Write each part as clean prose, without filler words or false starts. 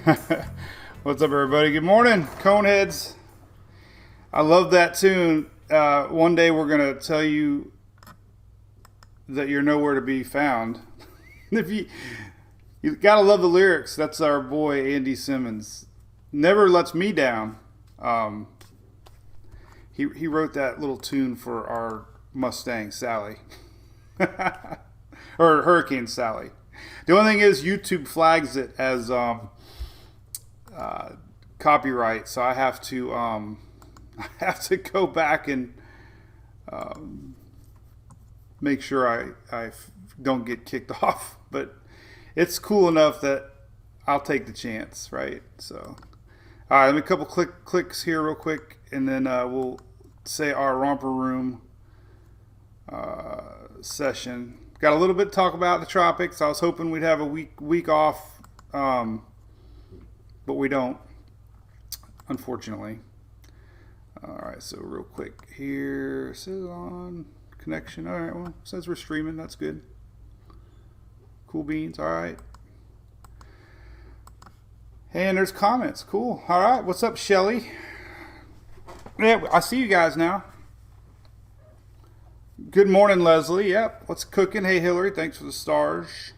What's up, everybody? Good morning, Coneheads. I love that tune. One day we're going to tell you that you're nowhere to be found. If you got to love the lyrics. That's our boy, Andy Simmons. Never lets me down. He wrote that little tune for our Mustang, Sally. Or Hurricane Sally. The only thing is YouTube flags it as copyright, so I have to go back and make sure I don't get kicked off. But it's cool enough that I'll take the chance, right? So, all right, let me a couple clicks here real quick, and then we'll say our romper room session. Got a little bit to talk about the tropics. I was hoping we'd have a week off, but we don't, unfortunately. All right, so real quick here, it says on connection. All right, well, it says we're streaming. That's good. Cool beans. All right. Hey, and there's comments. Cool. All right, what's up, Shelly? Yeah, I see you guys now. Good morning, Leslie. Yep. What's cooking? Hey, Hillary. Thanks for the stars.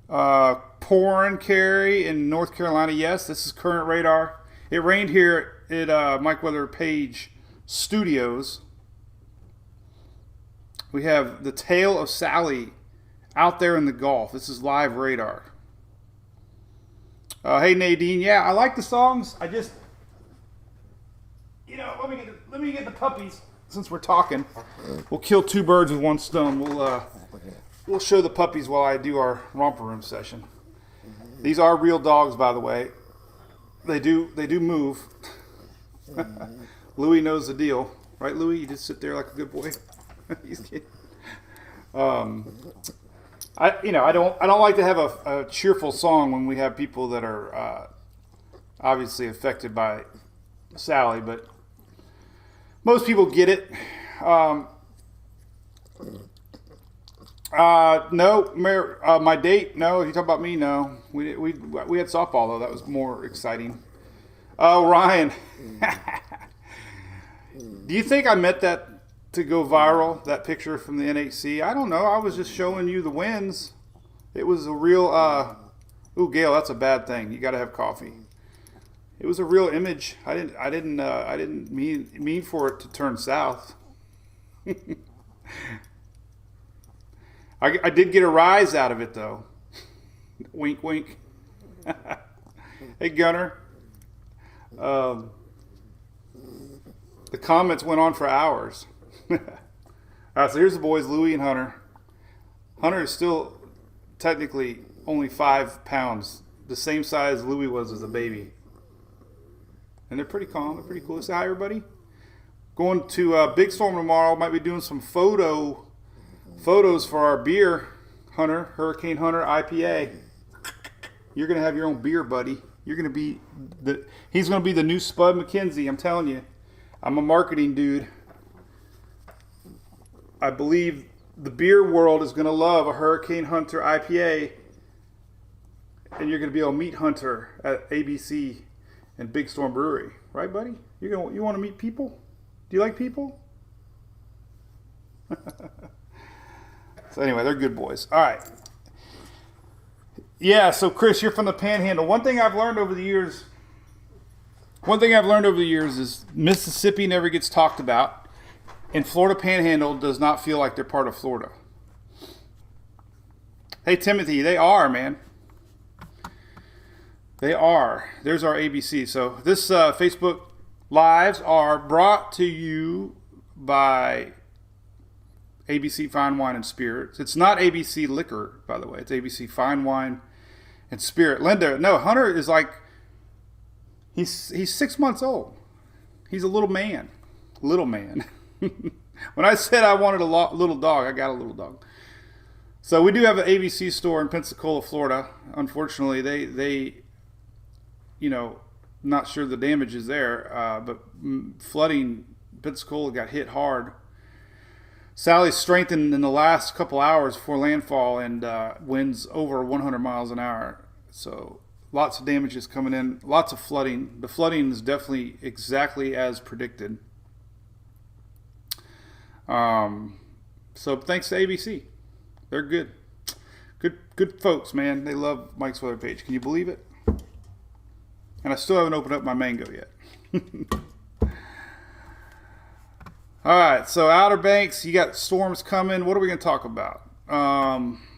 Pouring, Carrie in North Carolina. Yes, this is current radar. It rained here at Mike Weather Page Studios. We have the tail of Sally out there in the Gulf. This is live radar. Hey, Nadine. Yeah, I like the songs. I just, let me get the puppies. Since we're talking, we'll kill two birds with one stone. We'll show the puppies while I do our romper room session. These are real dogs, by the way. They do move. Louie knows the deal, right, Louie? You just sit there like a good boy. He's kidding. I don't like to have a cheerful song when we have people that are obviously affected by Sally, but most people get it. No, my date. No, if you talk about me, no. We had softball though. That was more exciting. Oh, Ryan. Do you think I meant that to go viral? That picture from the NHC? I don't know. I was just showing you the wins. It was a real. Ooh, Gail, that's a bad thing. You got to have coffee. It was a real image. I didn't mean for it to turn south. I did get a rise out of it though. Wink, wink. Hey, Gunner. The comments went on for hours. All right, so here's the boys, Louie and Hunter. Hunter is still technically only 5 pounds, the same size Louie was as a baby. And they're pretty calm. They're pretty cool. Say hi, everybody. Going to Big Storm tomorrow. Might be doing some photos for our beer, Hunter, Hurricane Hunter IPA. You're going to have your own beer, buddy. You're going to be he's going to be the new Spud McKenzie. I'm telling you. I'm a marketing dude. I believe the beer world is going to love a Hurricane Hunter IPA. And you're going to be able to meet Hunter at ABC. And Big Storm Brewery, right, buddy? You want to meet people? Do you like people? So anyway, they're good boys. All right. Yeah. So Chris, you're from the Panhandle. One thing I've learned over the years is Mississippi never gets talked about, and Florida Panhandle does not feel like they're part of Florida. Hey, Timothy, they are, man. They are. There's our ABC. So this Facebook Lives are brought to you by ABC Fine Wine and Spirits. It's not ABC Liquor, by the way. It's ABC Fine Wine and Spirit. Linda, no, Hunter is like, he's 6 months old. He's a little man. Little man. When I said I wanted a little dog, I got a little dog. So we do have an ABC store in Pensacola, Florida. Unfortunately, they not sure the damage is there, but flooding, Pensacola got hit hard. Sally's strengthened in the last couple hours before landfall and winds over 100 miles an hour. So Lots of damages coming in. Lots of flooding. The flooding is definitely exactly as predicted. So thanks to ABC. They're good. Good folks, man. They love Mike's Weather Page. Can you believe it? And I still haven't opened up my mango yet. All right, so Outer Banks, you got storms coming. What are we going to talk about?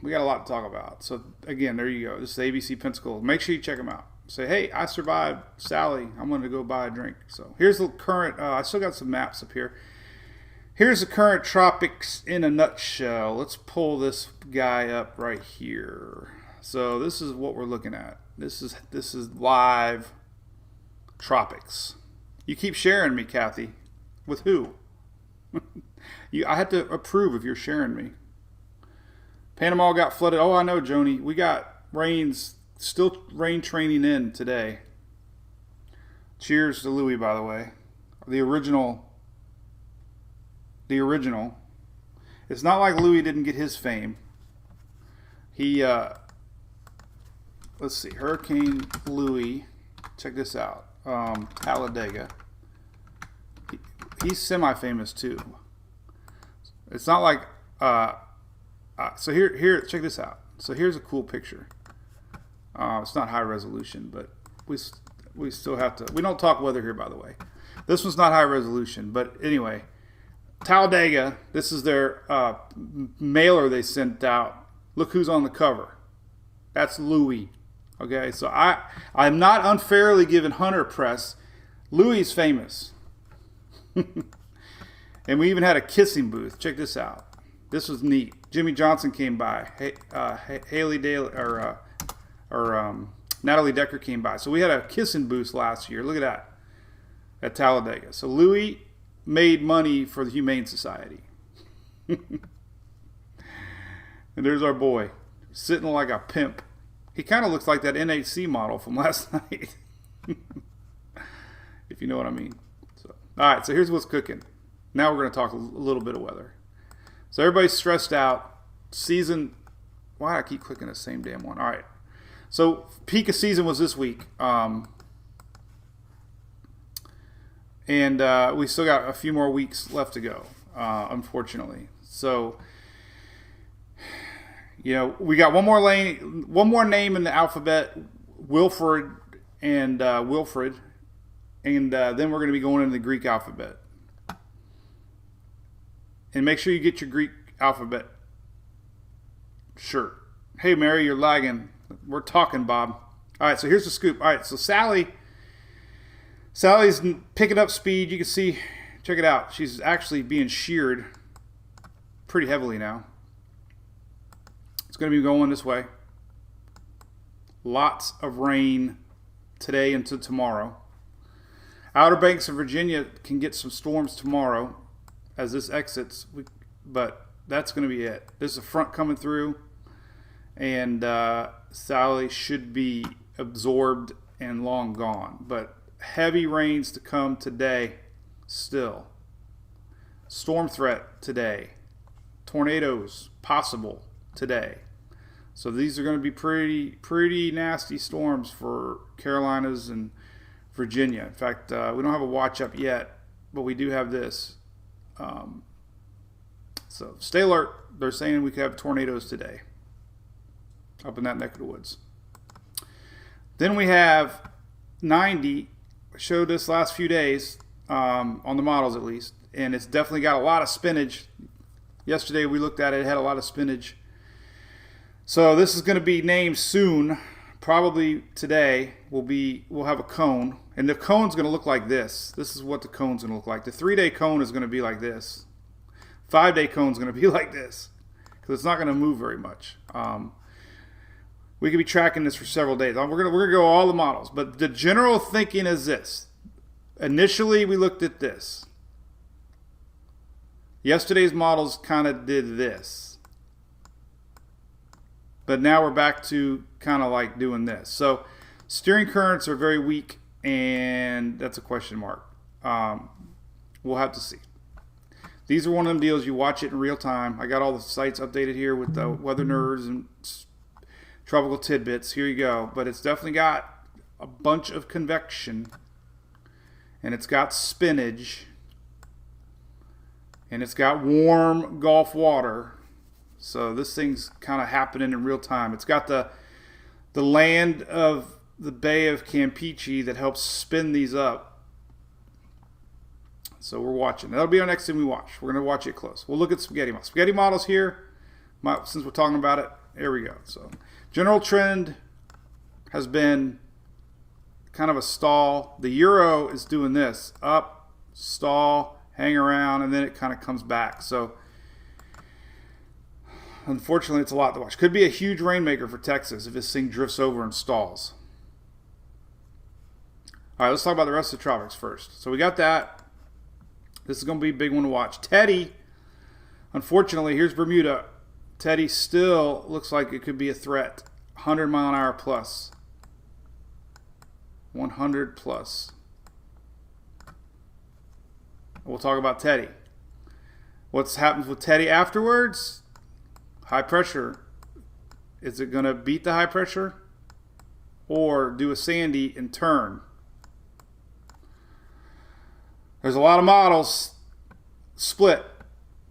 We got a lot to talk about. So, again, there you go. This is ABC Pensacola. Make sure you check them out. Say, hey, I survived Sally. I'm going to go buy a drink. So, here's the current. I still got some maps up here. Here's the current tropics in a nutshell. Let's pull this guy up right here. So, this is what we're looking at. This is live tropics. You keep sharing me, Kathy. With who? I had to approve if you're sharing me. Panama got flooded. Oh, I know, Joni. We got still rain training in today. Cheers to Louis, by the way. The original. It's not like Louis didn't get his fame. He, let's see, Hurricane Louis. Check this out. Talladega. He's semi-famous too. It's not like, so here, check this out. So here's a cool picture. It's not high resolution, but we still have to, we don't talk weather here, by the way. This one's not high resolution, but anyway, Talladega, this is their mailer they sent out. Look who's on the cover. That's Louis. Okay, so I'm not unfairly giving Hunter press. Louis is famous. And we even had a kissing booth. Check this out. This was neat. Jimmy Johnson came by. Haley Daly or Natalie Decker came by. So we had a kissing booth last year. Look at that at Talladega. So Louis made money for the Humane Society. And there's our boy sitting like a pimp. He kind of looks like that NHC model from last night. If you know what I mean. So, all right, so here's what's cooking. Now we're going to talk a little bit of weather. So everybody's stressed out. Season, why do I keep clicking the same damn one? All right. So peak of season was this week. And we still got a few more weeks left to go, unfortunately. So, you know, we got one more name in the alphabet, Wilfred and Wilfred. And then we're going to be going into the Greek alphabet. And make sure you get your Greek alphabet shirt. Hey, Mary, you're lagging. We're talking, Bob. All right, so here's the scoop. All right, so Sally's picking up speed. You can see, check it out. She's actually being sheared pretty heavily now. It's going to be going this way. Lots of rain today into tomorrow. Outer Banks of Virginia can get some storms tomorrow as this exits, but that's going to be it. There's a front coming through, and Sally should be absorbed and long gone. But heavy rains to come today still. Storm threat today. Tornadoes possible today. So these are going to be pretty nasty storms for Carolinas and Virginia. In fact, we don't have a watch up yet, but we do have this. So stay alert. They're saying we could have tornadoes today up in that neck of the woods. Then we have 90. Showed this last few days on the models at least, and it's definitely got a lot of spinach. Yesterday we looked at it. It had a lot of spinach. So this is going to be named soon. Probably today we'll have a cone, and the cone's going to look like this. This is what the cone's going to look like. The 3-day cone is going to be like this. 5-day cone's going to be like this because it's not going to move very much. We could be tracking this for several days. We're gonna go all the models, but the general thinking is this. Initially, we looked at this. Yesterday's models kind of did this. But now we're back to kind of like doing this. So steering currents are very weak, and that's a question mark. We'll have to see. These are one of them deals you watch it in real time. I got all the sites updated here with the weather nerds and tropical tidbits. Here you go. But it's definitely got a bunch of convection. And it's got spinach. And it's got warm Gulf water. So this thing's kind of happening in real time. It's got the land of the Bay of Campeche that helps spin these up. So we're watching. That'll be our next thing we watch. We're going to watch it close. We'll look at spaghetti models. Spaghetti models here, since we're talking about it. There we go. So general trend has been kind of a stall. The euro is doing this. Up, stall, hang around, and then it kind of comes back. So unfortunately, it's a lot to watch. Could be a huge rainmaker for Texas if this thing drifts over and stalls. All right, let's talk about the rest of the tropics first. So we got that. This is going to be a big one to watch. Teddy, unfortunately, here's Bermuda. Teddy still looks like it could be a threat. 100 mile an hour plus. 100 plus. We'll talk about Teddy. What happens with Teddy afterwards? High pressure. Is it going to beat the high pressure? Or do a Sandy and turn? There's a lot of models split,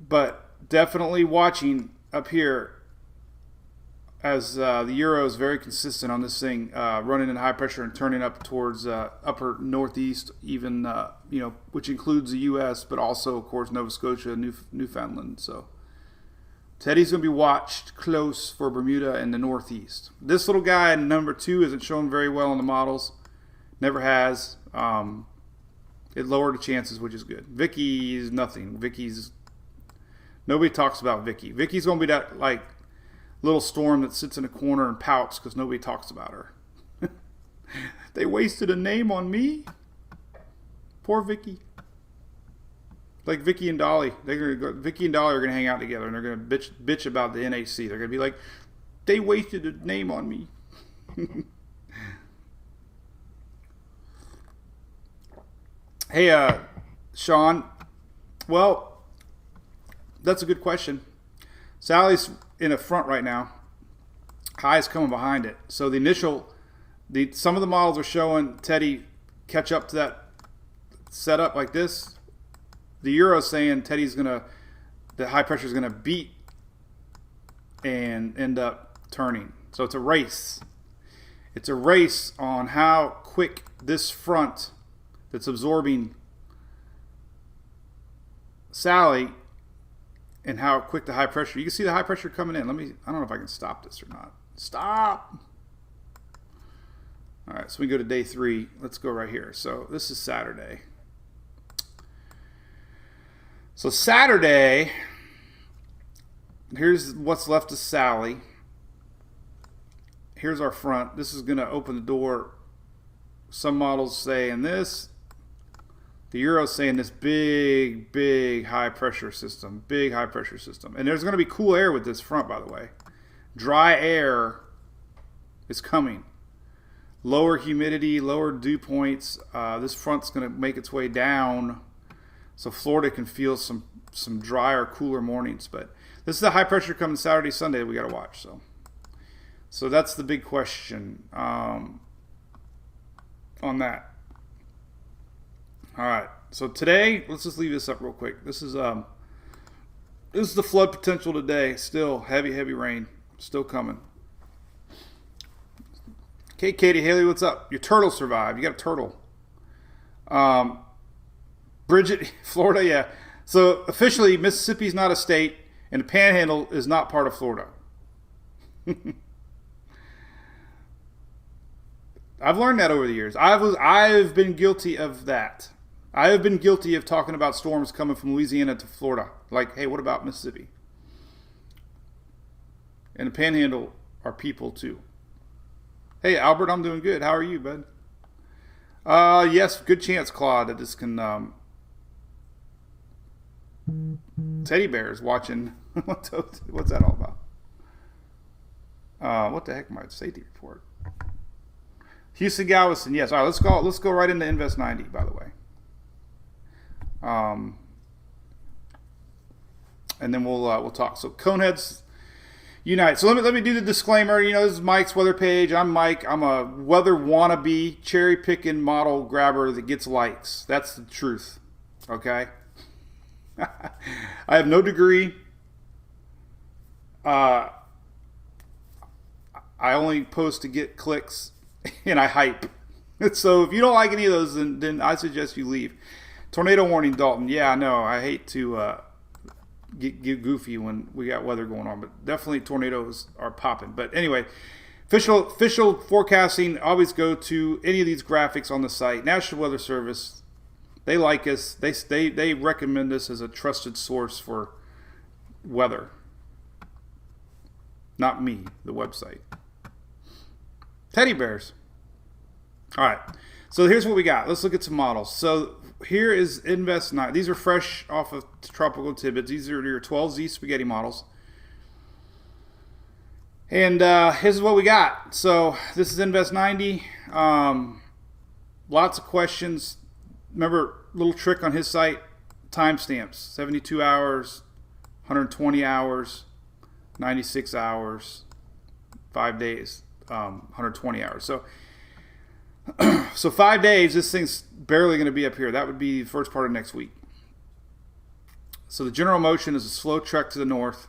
but definitely watching up here as the euro is very consistent on this thing, running in high pressure and turning up towards upper northeast, even which includes the U.S., but also, of course, Nova Scotia, Newfoundland. So Teddy's going to be watched close for Bermuda and the northeast. This little guy, number 2, isn't showing very well on the models. Never has. It lowered the chances, which is good. Vicky's nothing. Nobody talks about Vicky. Vicky's going to be that little storm that sits in a corner and pouts because nobody talks about her. They wasted a name on me. Poor Vicky. Like Vicky and Dolly. Vicky and Dolly are going to hang out together and they're going to bitch about the NAC. They're going to be like, they wasted a name on me. Hey, Sean. Well, that's a good question. Sally's in the front right now. High's coming behind it. So some of the models are showing Teddy catch up to that setup like this. The Euro's saying the high pressure is gonna beat and end up turning. So it's a race. It's a race on how quick this front that's absorbing Sally and how quick the high pressure. You can see the high pressure coming in. I don't know if I can stop this or not. Stop. All right, so we go to day 3. Let's go right here. So this is Saturday. So Saturday, here's what's left of Sally. Here's our front. This is going to open the door. Some models saying this. The Euro's saying this big high pressure system. Big high pressure system. And there's going to be cool air with this front, by the way. Dry air is coming. Lower humidity, lower dew points. This front's going to make its way down. So Florida can feel some drier, cooler mornings. But this is the high pressure coming Saturday, Sunday that we got to watch. So that's the big question on that. All right. So today, let's just leave this up real quick. This is the flood potential today. Still heavy rain. Still coming. Okay, Katie Haley, what's up? Your turtle survived. You got a turtle. Bridget, Florida, yeah. So officially, Mississippi's not a state, and the Panhandle is not part of Florida. I've learned that over the years. I've been guilty of that. I have been guilty of talking about storms coming from Louisiana to Florida. Like, hey, what about Mississippi? And the Panhandle are people too. Hey, Albert, I'm doing good. How are you, bud? Yes, good chance, Claude, that this can... Teddy bears watching. What's that all about? What the heck, my safety report? Houston Galveston, yes. All right, let's go right into Invest 90, by the way. And then we'll talk. So Coneheads, unite. So let me do the disclaimer. This is Mike's weather page. I'm Mike. I'm a weather wannabe, cherry picking model grabber that gets likes. That's the truth. Okay. I have no degree. I only post to get clicks, and I hype. So if you don't like any of those, then I suggest you leave. Tornado warning, Dalton. Yeah, I know. I hate to get goofy when we got weather going on, but definitely tornadoes are popping. But anyway, official forecasting, always go to any of these graphics on the site. National Weather Service, they like us. They recommend us as a trusted source for weather. Not me, the website. Teddy bears. All right, so here's what we got. Let's look at some models. So here is Invest 9. These are fresh off of Tropical Tidbits. These are your 12Z spaghetti models. And here's what we got. So this is Invest 90. Lots of questions. Remember, little trick on his site, timestamps. 72 hours, 120 hours, 96 hours, 5 days, 120 hours. So 5 days, this thing's barely going to be up here. That would be the first part of next week. So the general motion is a slow trek to the north.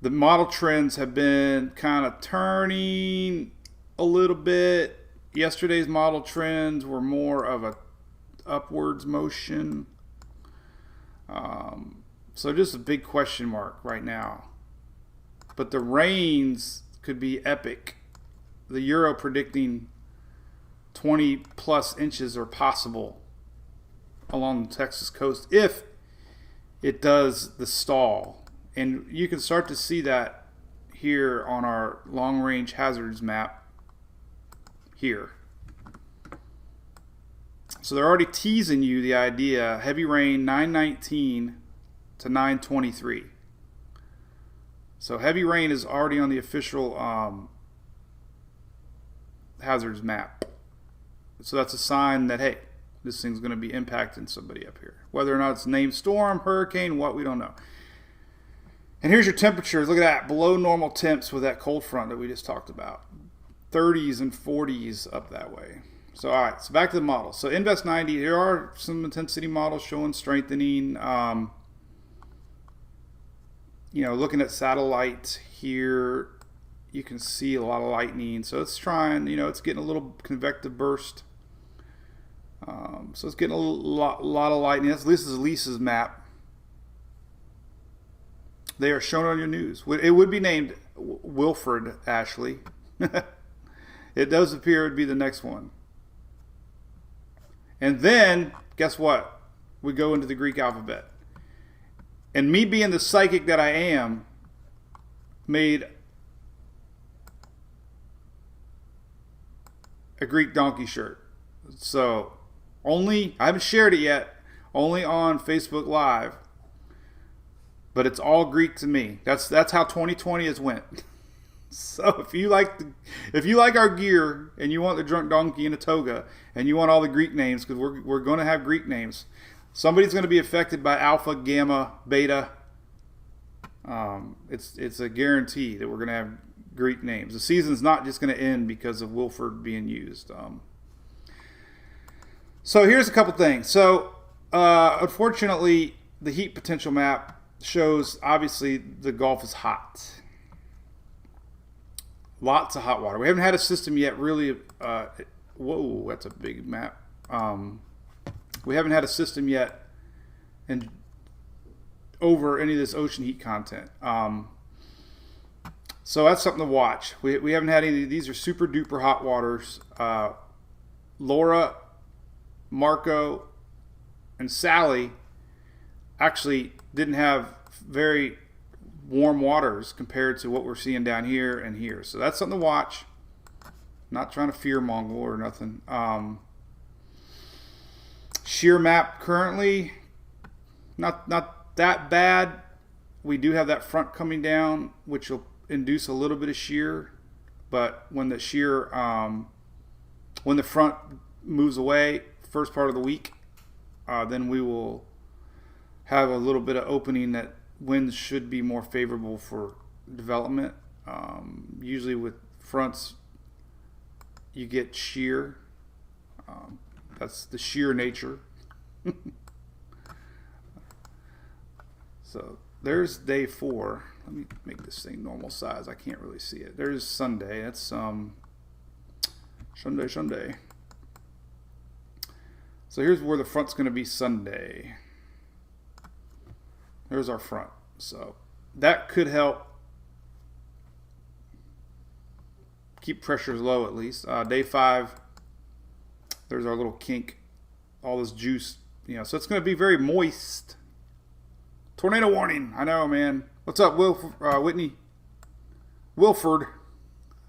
The model trends have been kind of turning a little bit. Yesterday's model trends were more of a upwards motion. So just a big question mark right now. But the rains could be epic. The Euro predicting 20 plus inches are possible along the Texas coast if it does the stall. And you can start to see that here on our long range hazards map here. So they're already teasing you the idea, heavy rain 919 to 923. So heavy rain is already on the official hazards map. So that's a sign that, hey, this thing's going to be impacting somebody up here. Whether or not it's named storm, hurricane, what, we don't know. And here's your temperatures. Look at that. Below normal temps with that cold front that we just talked about. 30s and 40s up that way. So, all right. So, back to the model. So, Invest 90. There are some intensity models showing strengthening. Looking at satellite here, you can see a lot of lightning. So, it's trying, it's getting a little convective burst. So it's getting a lot of lightning. This is Lisa's map. They are shown on your news. It would be named Wilfred Ashley. It does appear it would be the next one. And then, guess what? We go into the Greek alphabet. And me being the psychic that I am, made a Greek donkey shirt. So I haven't shared it yet, only on Facebook Live, but it's all Greek to me. That's how 2020 has went. So if you like our gear and you want the drunk donkey in a toga and you want all the Greek names, because we're going to have Greek names, somebody's going to be affected by alpha, gamma, beta. It's a guarantee that we're going to have Greek names. The season's not just going to end because of Wilford being used. So here's a couple things. So unfortunately, the heat potential map shows obviously the Gulf is hot. Lots of hot water. We haven't had a system yet really. Whoa, that's a big map. We haven't had a system yet and over any of this ocean heat content. So that's something to watch. We haven't had any. These are super duper hot waters. Laura, Marco, and Sally actually didn't have very warm waters compared to what we're seeing down here and here. So that's something to watch. Not trying to fear Mongol or nothing. Shear map currently not that bad. We do have that front coming down, which will induce a little bit of shear. But when the shear, when the front moves away, first part of the week, then we will have a little bit of opening that winds should be more favorable for development. Usually with fronts, you get shear. That's the shear nature. So there's day 4. Let me make this thing normal size. I can't really see it. There's Sunday. That's Sunday. So here's where the front's going to be Sunday. There's our front. So that could help keep pressures low at least. Day 5, there's our little kink. All this juice, so it's going to be very moist. Tornado warning. I know, man. What's up, Whitney? Wilford.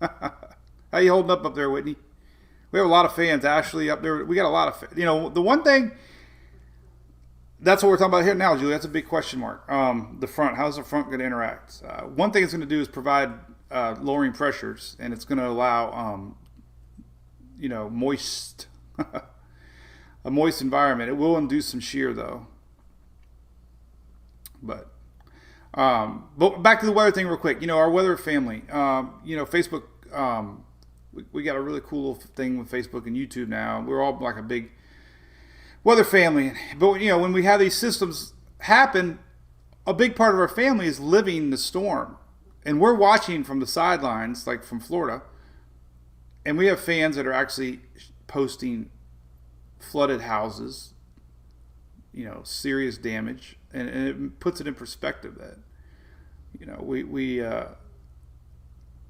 How you holding up there, Whitney? We have a lot of fans. Ashley up there. We got a lot of fans. The one thing, that's what we're talking about here now, Julie. That's a big question mark. The front. How's the front going to interact? One thing it's going to do is provide lowering pressures, and it's going to allow, moist, a moist environment. It will induce some shear, though. But back to the weather thing real quick. Our weather family. Facebook. We got a really cool thing with Facebook and YouTube now. We're all like a big weather family. But when we have these systems happen, a big part of our family is living the storm, and we're watching from the sidelines, like from Florida. And we have fans that are actually posting flooded houses, serious damage. And it puts it in perspective that,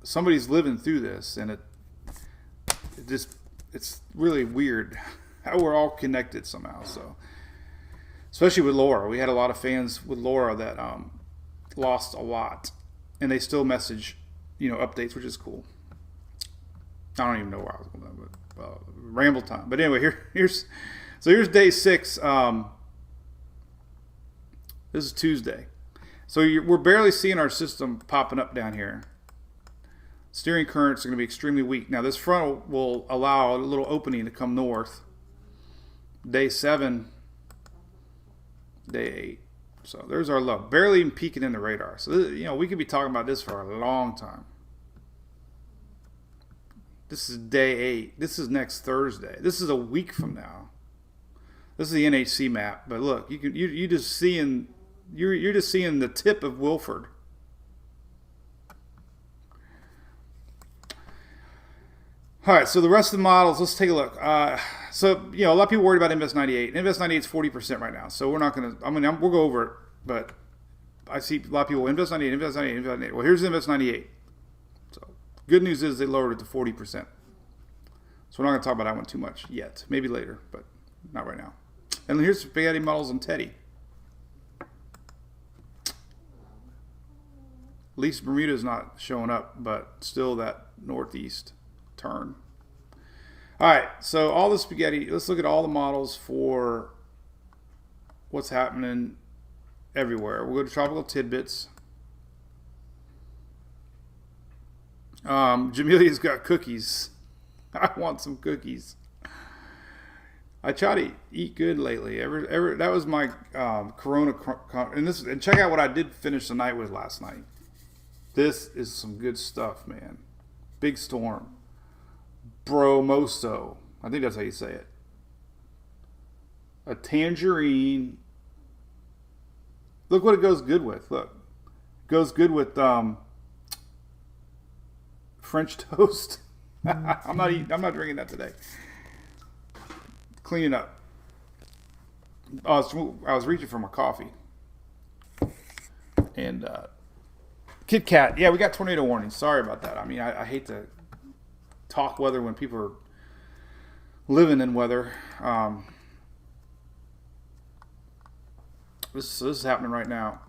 somebody's living through this, and it's really weird how we're all connected somehow. So, especially with Laura, we had a lot of fans with Laura that lost a lot, and they still message, updates, which is cool. I don't even know where I was going, but ramble time. But anyway, here's day 6. This is Tuesday. So we're barely seeing our system popping up down here. Steering currents are going to be extremely weak. Now this front will allow a little opening to come north. Day 7, day 8. So there's our low. Barely even peeking in the radar. So we could be talking about this for a long time. This is day 8. This is next Thursday. This is a week from now. This is the NHC map. But look, you're just seeing the tip of Wilford. All right, so the rest of the models, let's take a look. So a lot of people worried about Invest 98. Invest 98 is 40% right now, so we're not going to. We'll go over it, but I see a lot of people Invest 98, Invest 98, Invest 98. Well, here's Invest 98. So good news is they lowered it to 40%. So we're not going to talk about that one too much yet. Maybe later, but not right now. And here's spaghetti models and Teddy. At least Bermuda's not showing up, but still that northeast turn. All right, so all the spaghetti, let's look at all the models for what's happening everywhere. We'll go to Tropical Tidbits. Jamilia's got cookies. I want some cookies. I try to eat good lately. That was my Corona, and check out what I did finish the night with last night. This is some good stuff, man. Big Storm. Bromoso. I think that's how you say it. A tangerine. Look what it goes good with. Look. It goes good with French toast. I'm not drinking that today. Clean it up. I was reaching for my coffee. And Kit Kat. Yeah, we got tornado warnings. Sorry about that. I hate to talk weather when people are living in weather. This is happening right now.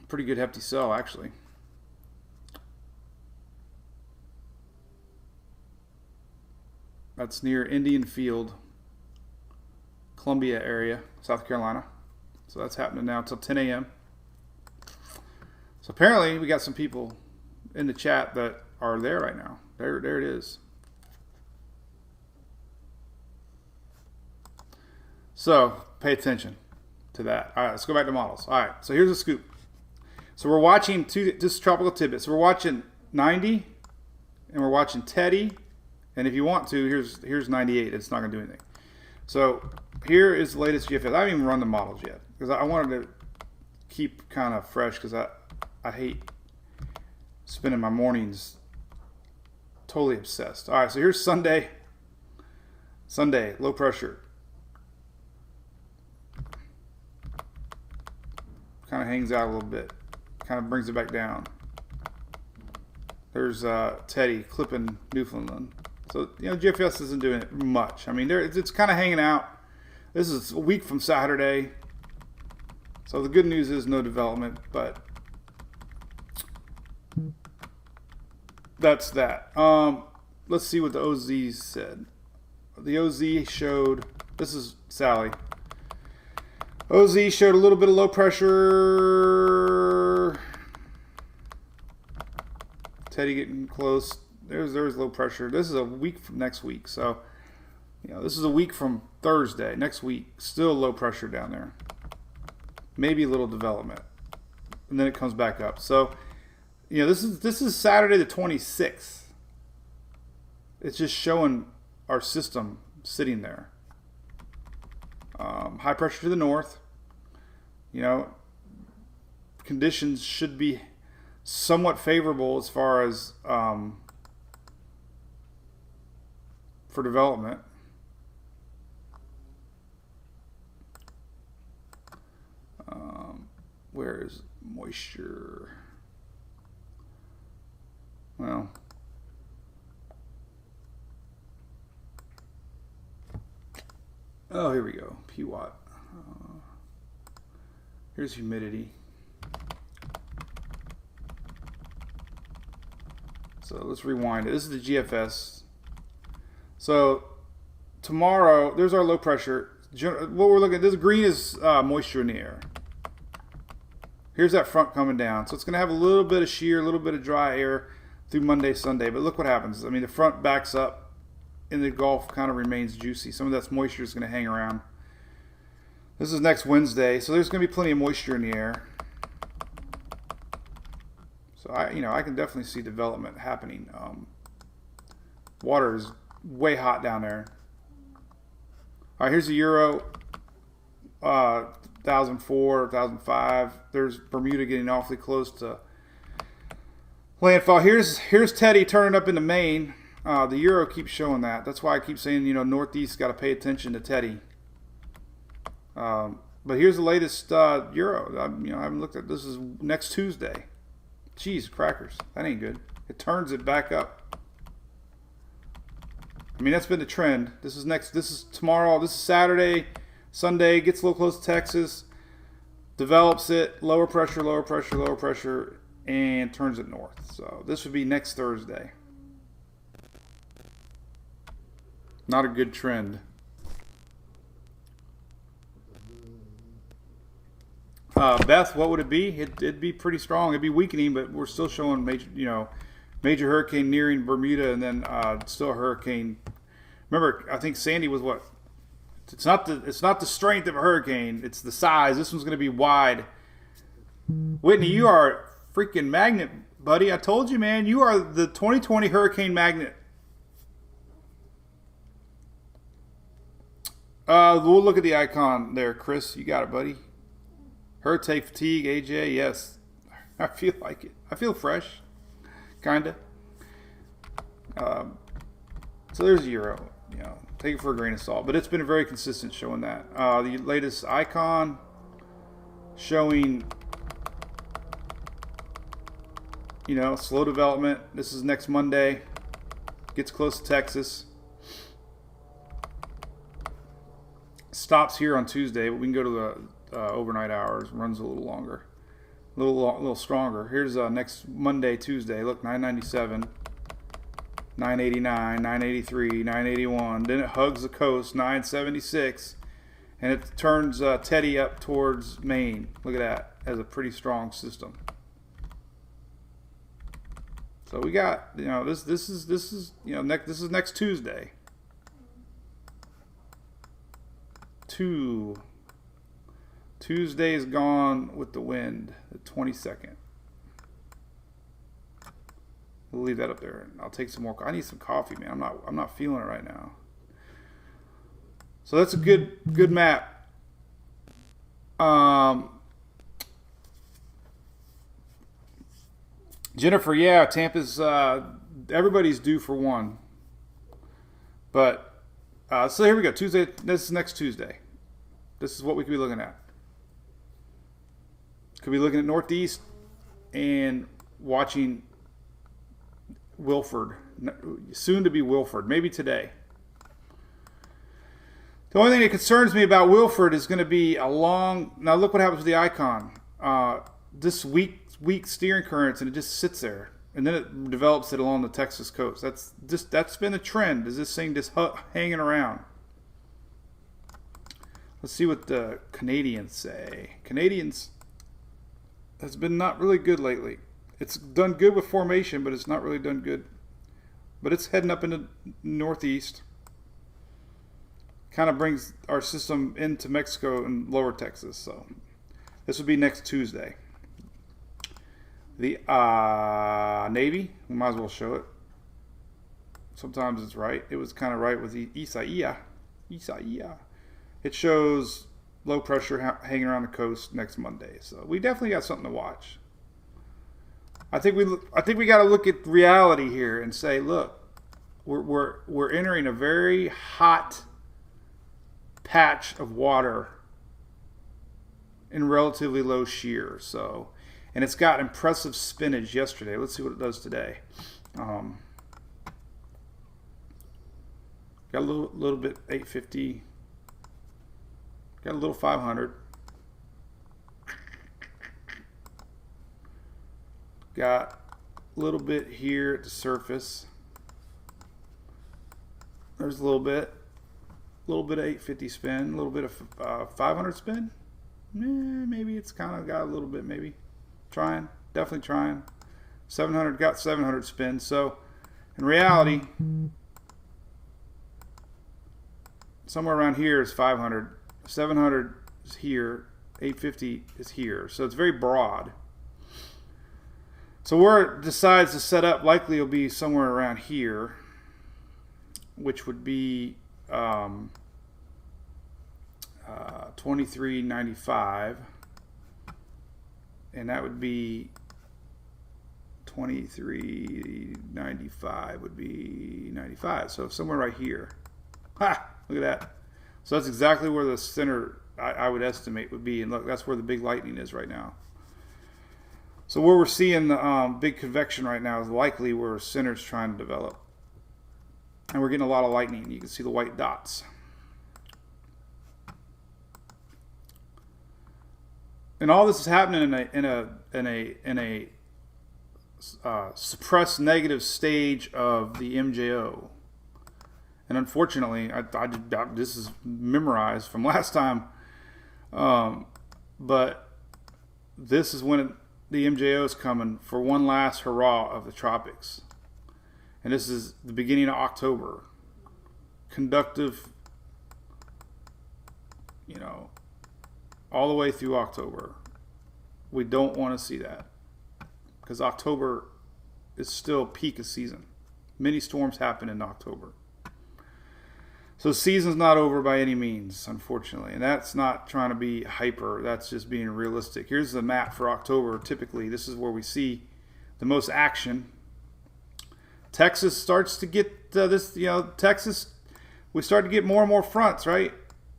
Pretty good hefty sell, actually. That's near Indian Field, Columbia area, South Carolina. So that's happening now until 10 a.m. So apparently we got some people in the chat that are there right now. There it is. So pay attention to that. All right, let's go back to models. All right, so here's a scoop. So we're watching this tropical tidbit. So we're watching 90, and we're watching Teddy. And if you want to, here's 98. It's not going to do anything. So here is the latest GFS. I haven't even run the models yet because I wanted to keep kind of fresh because I hate spending my mornings totally obsessed. All right, so here's Sunday. Sunday, low pressure. Kind of hangs out a little bit. Kind of brings it back down. There's Teddy clipping Newfoundland. So, GFS isn't doing much. I mean, it's kind of hanging out. This is a week from Saturday. So the good news is no development, but that's that. Let's see what the OZ said. The OZ showed, this is Sally. OZ showed a little bit of low pressure. Teddy getting close. There's low pressure. This is a week from next week. So, this is a week from Thursday. Next week, still low pressure down there. Maybe a little development. And then it comes back up. So, this is Saturday the 26th. It's just showing our system sitting there. High pressure to the north. Conditions should be somewhat favorable as far as for development. Where is moisture? Well, oh, here we go. PWatt. Here's humidity. So let's rewind it. This is the GFS. So tomorrow, there's our low pressure. What we're looking at, this green is moisture in the air. Here's that front coming down. So it's going to have a little bit of shear, a little bit of dry air through Monday, Sunday. But look what happens. I mean, the front backs up and the Gulf kind of remains juicy. Some of that moisture is going to hang around. This is next Wednesday. So there's going to be plenty of moisture in the air. So I can definitely see development happening. Water is way hot down there. All right, here's the Euro. 1004, 1005. There's Bermuda getting awfully close to landfall. Here's Teddy turning up into Maine. The Euro keeps showing that. That's why I keep saying, Northeast got to pay attention to Teddy. But here's the latest Euro. I haven't looked at this. Is next Tuesday. Jeez, crackers. That ain't good. It turns it back up. I mean, that's been the trend. This is tomorrow. This is Saturday. Sunday, gets a little close to Texas, develops it, lower pressure, lower pressure, lower pressure, and turns it north. So this would be next Thursday. Not a good trend. Beth, what would it be? It'd be pretty strong. It'd be weakening, but we're still showing major hurricane nearing Bermuda, and then still a hurricane. Remember, I think Sandy was what? It's not the strength of a hurricane. It's the size. This one's going to be wide. Whitney, you are a freaking magnet, buddy. I told you, man. You are the 2020 hurricane magnet. We'll look at the icon there, Chris. You got it, buddy. Hurricane fatigue, AJ. Yes, I feel like it. I feel fresh, kinda. So there's a Euro. Take it for a grain of salt, but it's been very consistent showing that. The latest icon showing, slow development. This is next Monday. Gets close to Texas. Stops here on Tuesday, but we can go to the overnight hours. Runs a little longer, a little stronger. Here's next Monday, Tuesday. Look, 997. 989, 983, 981. Then it hugs the coast, 976, and it turns Teddy up towards Maine. Look at that, as a pretty strong system. So we got, this is next Tuesday. Tuesday is gone with the wind, the 22nd. We'll leave that up there. I'll take some more. I need some coffee, man. I'm not feeling it right now. So that's a good map. Jennifer, yeah, Tampa's. Everybody's due for one. But so here we go. Tuesday. This is next Tuesday. This is what we could be looking at. Could be looking at Northeast and watching Wilford, soon to be Wilford, maybe today. The only thing that concerns me about Wilford is going to be a long. Now look what happens with the icon. This weak steering currents, and it just sits there, and then it develops it along the Texas coast. That's been a trend. Is this thing just hanging around? Let's see what the Canadians say. Canadians has been not really good lately. It's done good with formation, but it's not really done good. But it's heading up into Northeast. Kind of brings our system into Mexico and lower Texas. So this would be next Tuesday. The Navy, we might as well show it. Sometimes it's right. It was kind of right with the Isaiah. It shows low pressure hanging around the coast next Monday. So we definitely got something to watch. I think we got to look at reality here and say, look, we're entering a very hot patch of water in relatively low shear. So, and it's got impressive spinach yesterday. Let's see what it does today. Got a little bit 850. Got a little 500. Got a little bit here at the surface. There's a little bit of 850 spin, a little bit of 500 spin. Maybe it's kind of got a little bit, maybe. Definitely trying. 700, got 700 spin. So in reality, somewhere around here is 500. 700 is here. 850 is here. So it's very broad. So where it decides to set up likely will be somewhere around here, which would be 23.95, and that would be 23.95 would be 95. So somewhere right here. Ha! Look at that. So that's exactly where the center I would estimate would be, and look, that's where the big lightning is right now. So where we're seeing the big convection right now is likely where center's trying to develop. And we're getting a lot of lightning. You can see the white dots. And all this is happening in a suppressed negative stage of the MJO. And unfortunately, this is memorized from last time. But this is when the MJO is coming for one last hurrah of the tropics. And this is the beginning of October. Conductive, all the way through October. We don't want to see that. Because October is still peak of season. Many storms happen in October. So the season's not over by any means, unfortunately. And that's not trying to be hyper. That's just being realistic. Here's the map for October. Typically, this is where we see the most action. Texas starts to get Texas, we start to get more and more fronts, right?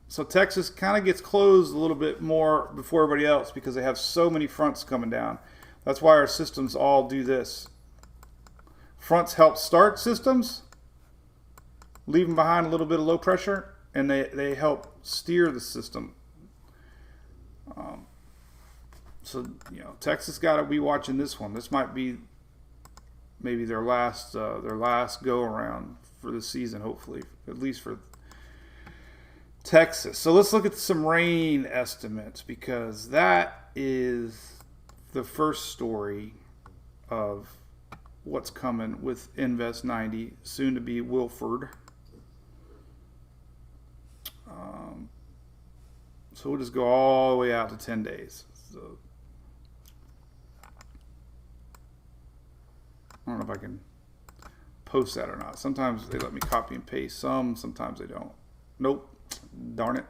So Texas kind of gets closed a little bit more before everybody else because they have so many fronts coming down. That's why our systems all do this. Fronts help start systems, leaving behind a little bit of low pressure, and they help steer the system. So Texas got to be watching this one. This might be maybe their last go around for the season, hopefully, at least for Texas. So let's look at some rain estimates, because that is the first story of what's coming with Invest 90, soon to be Wilford. So we'll just go all the way out to 10 days. So I don't know if I can post that or not. Sometimes they let me copy and paste some, sometimes they don't. Nope. Darn it.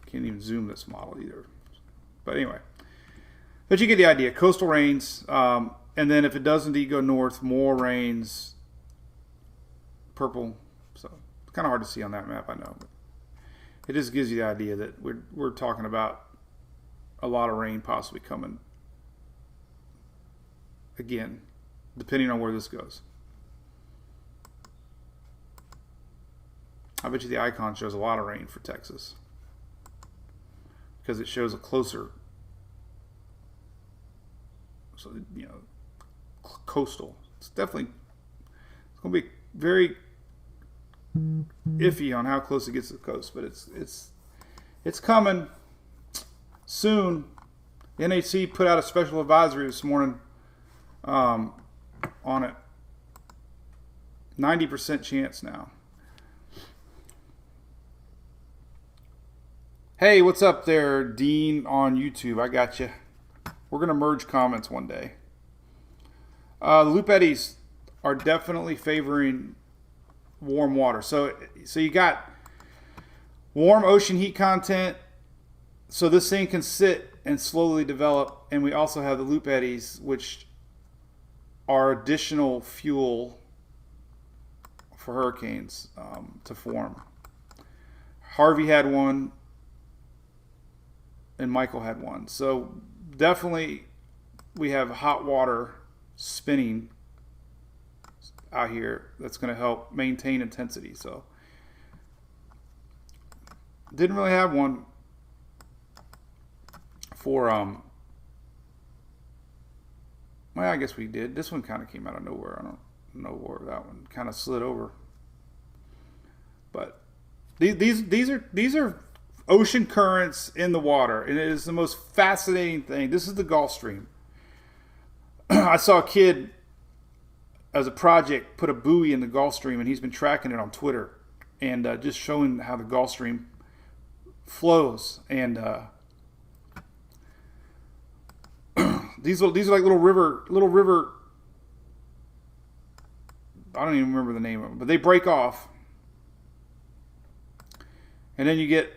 Can't even zoom this model either. But anyway. But you get the idea. Coastal rains. And then if it does indeed go north, more rains. Purple. So it's kind of hard to see on that map, I know. But it just gives you the idea that we're talking about a lot of rain possibly coming. Again, depending on where this goes. I bet you the icon shows a lot of rain for Texas. Because it shows a closer, so you know, coastal. It's definitely, it's going to be very iffy on how close it gets to the coast, but it's coming soon. The NHC put out a special advisory this morning on it. 90% chance now. Hey, what's up there, Dean on YouTube? I got you. We're going to merge comments one day. Loop eddies are definitely favoring warm water. So you got warm ocean heat content. So this thing can sit and slowly develop. And we also have the loop eddies, which are additional fuel for hurricanes to form. Harvey had one. And Michael had one. So definitely we have hot water spinning out here that's going to help maintain intensity. So didn't really have one for well, I guess we did. This one kind of came out of nowhere. I don't know where that one kind of slid over. But these are ocean currents in the water, and it is the most fascinating thing. This is the Gulf Stream. I saw a kid, as a project, put a buoy in the Gulf Stream, and he's been tracking it on Twitter, and just showing how the Gulf Stream flows. And these are like little river. I don't even remember the name of them, but they break off, and then you get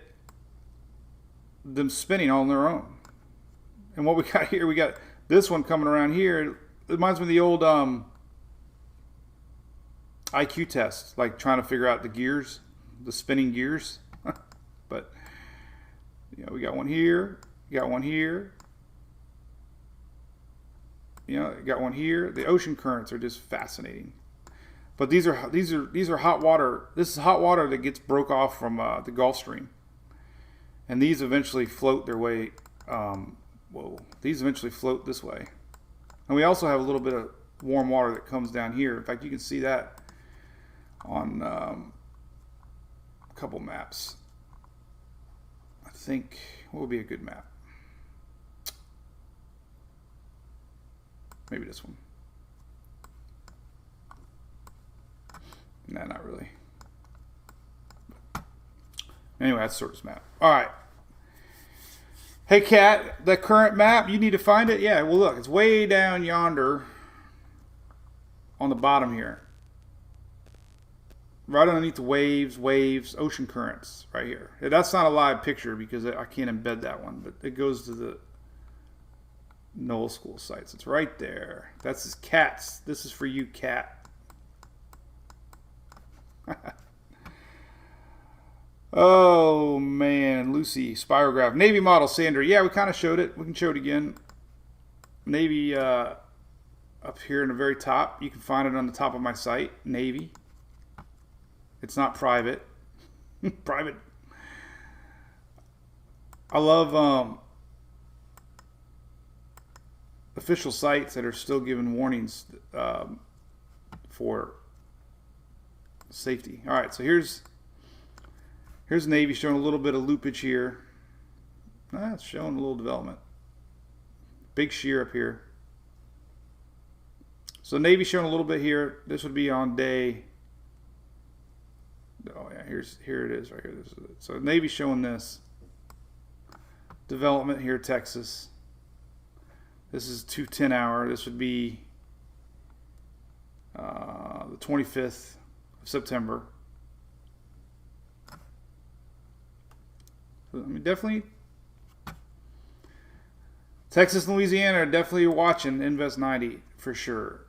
them spinning all on their own. And what we got here, we got this one coming around here. It reminds me of the old IQ test, like trying to figure out the gears, the spinning gears. But you know, we got one here, got one here, you know, got one here. The ocean currents are just fascinating. But these are hot water. This is hot water that gets broke off from the Gulf Stream. And these eventually float their way, these eventually float this way. And we also have a little bit of warm water that comes down here. In fact, you can see that on a couple maps. I think, what would be a good map? Maybe this one. Nah, not really. Anyway, that's Sort's map. All right. Hey, Kat, the current map, you need to find it? Yeah, well, look, it's way down yonder on the bottom here. Right underneath the waves, ocean currents, right here. That's not a live picture because I can't embed that one, but it goes to the Noel School sites. It's right there. That's his Kat's. This is for you, Kat. Oh man, Lucy, spirograph, Navy model, Sandra. Yeah, we kind of showed it. We can show it again. Navy up here in the very top. You can find it on the top of my site, Navy. It's not private. Private. I love official sites that are still giving warnings for safety. All right, so here's Navy showing a little bit of loopage here. It's showing a little development. Big shear up here. So Navy showing a little bit here. This would be on day. Oh yeah, here it is right here. This is it. So Navy showing this development here, Texas. This is 210 hour. This would be the 25th of September. I mean, definitely, Texas and Louisiana are definitely watching Invest 90 for sure.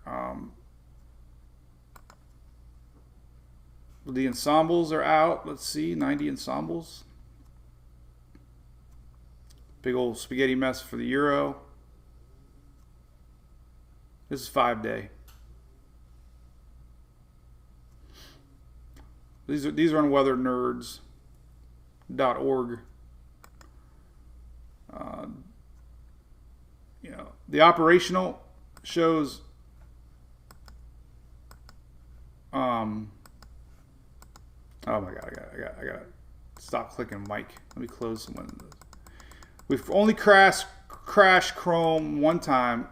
The ensembles are out. Let's see, 90 ensembles. Big old spaghetti mess for the Euro. This is 5-day. These are on weathernerds.org. You know, the operational shows oh my god, I gotta stop clicking Mike. Let me close one of those. We've only crashed Chrome one time,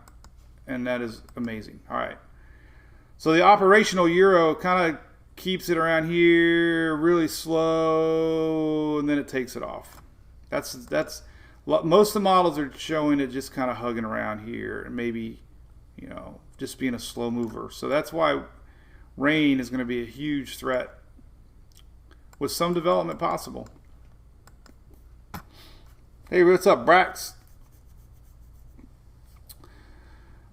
and that is amazing. All right, so the operational Euro kind of keeps it around here, really slow, and then it takes it off. That's most of the models are showing it just kind of hugging around here, and maybe, you know, just being a slow mover. So that's why rain is going to be a huge threat, with some development possible. Hey, what's up, Brax?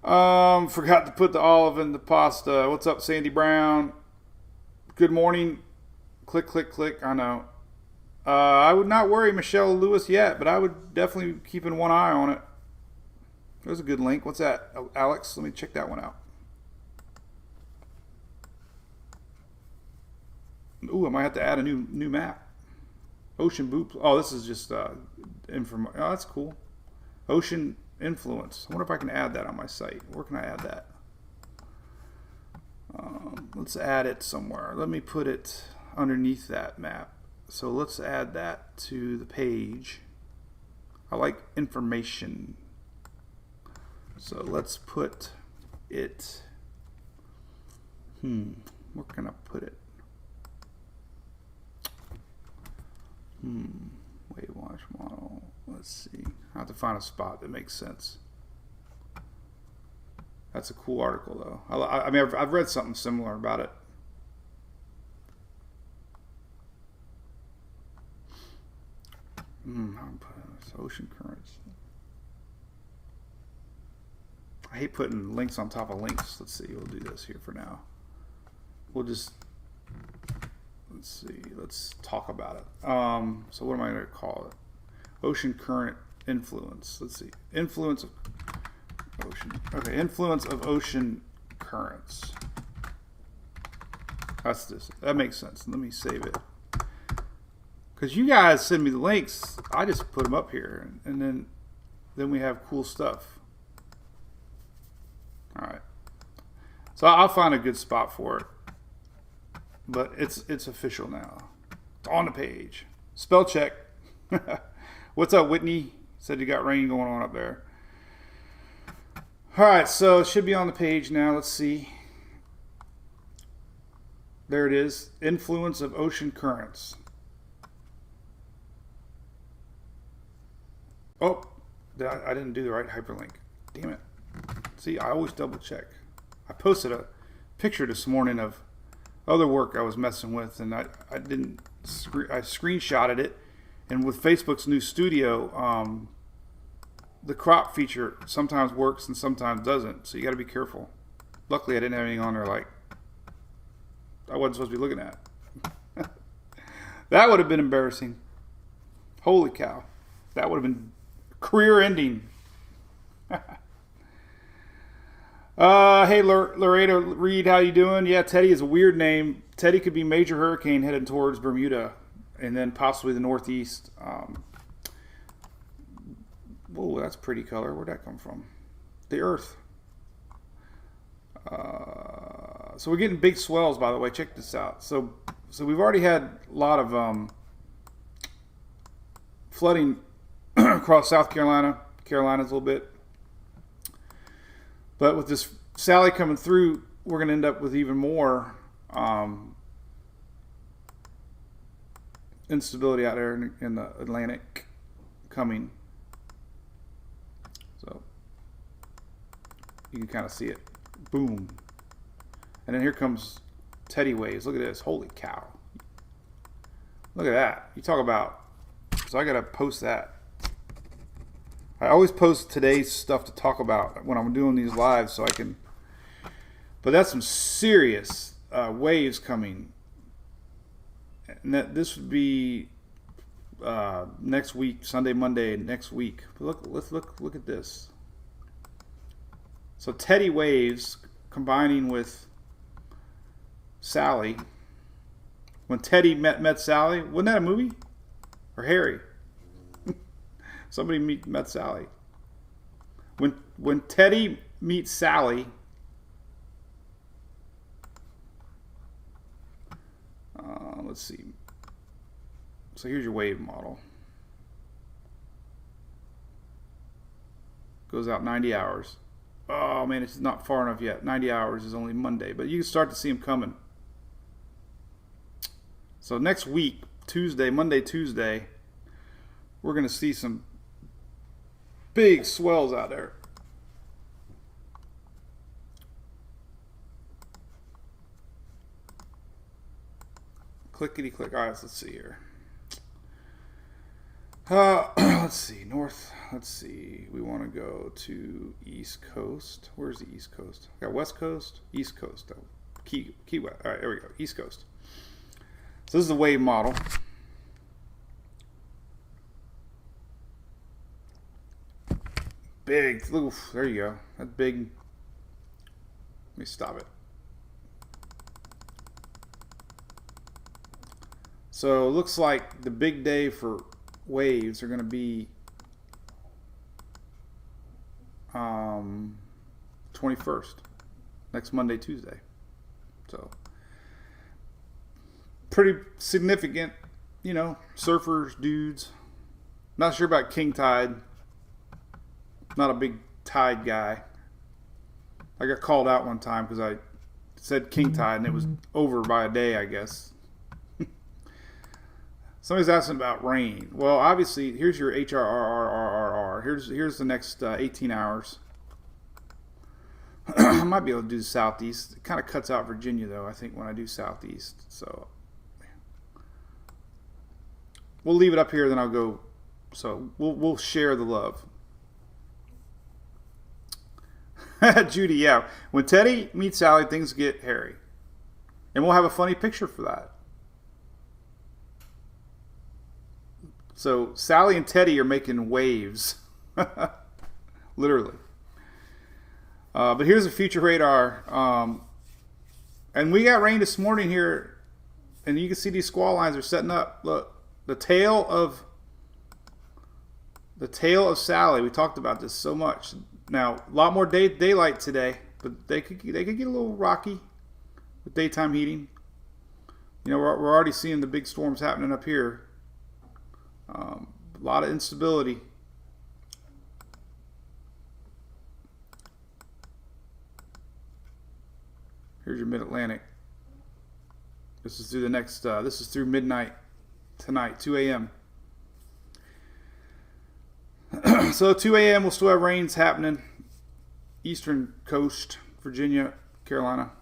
Forgot to put the olive in the pasta. What's up, Sandy Brown? Good morning. Click, click, click. I know. I would not worry Michelle Lewis yet, but I would definitely keep one eye on it. There's a good link. What's that, Alex? Let me check that one out. Ooh, I might have to add a new map. Ocean Boot. Oh, this is just information. Oh, that's cool. Ocean Influence. I wonder if I can add that on my site. Where can I add that? Let's add it somewhere. Let me put it underneath that map. So let's add that to the page. I like information. So let's put it. Where can I put it? Weight watch model. Let's see. I have to find a spot that makes sense. That's a cool article, though. I mean, I've read something similar about it. I'm putting ocean currents. I hate putting links on top of links. Let's see. We'll do this here for now. We'll just. Let's see. Let's talk about it. So what am I going to call it? Ocean current influence. Let's see. Influence of ocean. Okay. Influence of ocean currents. That's this. That makes sense. Let me save it. Because you guys send me the links. I just put them up here, and then we have cool stuff. All right. So I'll find a good spot for it. But it's official now. It's on the page. Spell check. What's up, Whitney? Said you got rain going on up there. All right, so it should be on the page now. Let's see. There it is. Influence of ocean currents. Oh, I didn't do the right hyperlink. Damn it. See, I always double check. I posted a picture this morning of other work I was messing with, and I screenshotted it, and with Facebook's new studio, the crop feature sometimes works and sometimes doesn't, so you got to be careful. Luckily, I didn't have anything on there like I wasn't supposed to be looking at. That would have been embarrassing. Holy cow. That would have been career ending. Hey, Laredo Reed, how you doing? Yeah, Teddy is a weird name. Teddy could be major hurricane headed towards Bermuda and then possibly the Northeast. Whoa, that's a pretty color. Where'd that come from? The Earth. So we're getting big swells, by the way. Check this out. So we've already had a lot of flooding across South Carolina, Carolinas a little bit. But with this Sally coming through, we're going to end up with even more instability out there in the Atlantic coming. So you can kind of see it. Boom. And then here comes Teddy waves. Look at this. Holy cow. Look at that. You talk about... So I got to post that. I always post today's stuff to talk about when I'm doing these lives so I can... But that's some serious waves coming. And this would be next week, Sunday, Monday, next week. But let's look at this. So Teddy waves combining with Sally. When Teddy met Sally, wasn't that a movie? Or Harry? Somebody met Sally. When Teddy meets Sally, let's see. So here's your wave model. Goes out 90 hours. Oh man, it's not far enough yet. 90 hours is only Monday, but you can start to see them coming. So next week, Monday, Tuesday, we're going to see some big swells out there. Clickety click. All right, let's see here. Let's see. North. Let's see. We want to go to East Coast. Where's the East Coast? I got West Coast, East Coast. Oh, Key West. All right, there we go. East Coast. So this is the wave model. Big. Oof, there you go. That's big. Let me stop it. So it looks like the big day for waves are going to be 21st, next Monday, Tuesday. So pretty significant, you know, surfers, dudes. Not sure about king tide. Not a big tide guy. I got called out one time because I said king tide and it was over by a day, I guess. Somebody's asking about rain. Well, obviously, here's your HRRRRR. Here's the next 18 hours. I might be able to do the southeast. It kind of cuts out Virginia, though, I think, when I do southeast. So we'll leave it up here, then I'll go. So we'll share the love. Judy, yeah. When Teddy meets Sally, things get hairy. And we'll have a funny picture for that. So Sally and Teddy are making waves. Literally. But here's a future radar. And we got rain this morning here. And you can see these squall lines are setting up. Look, the tail of Sally. We talked about this so much. Now, a lot more daylight today, but they could get a little rocky with daytime heating. You know, we're already seeing the big storms happening up here. A lot of instability. Here's your mid-Atlantic. This is through the next. This is through midnight tonight, 2 a.m. So 2 a.m. we'll still have rains happening. Eastern coast, Virginia, Carolina.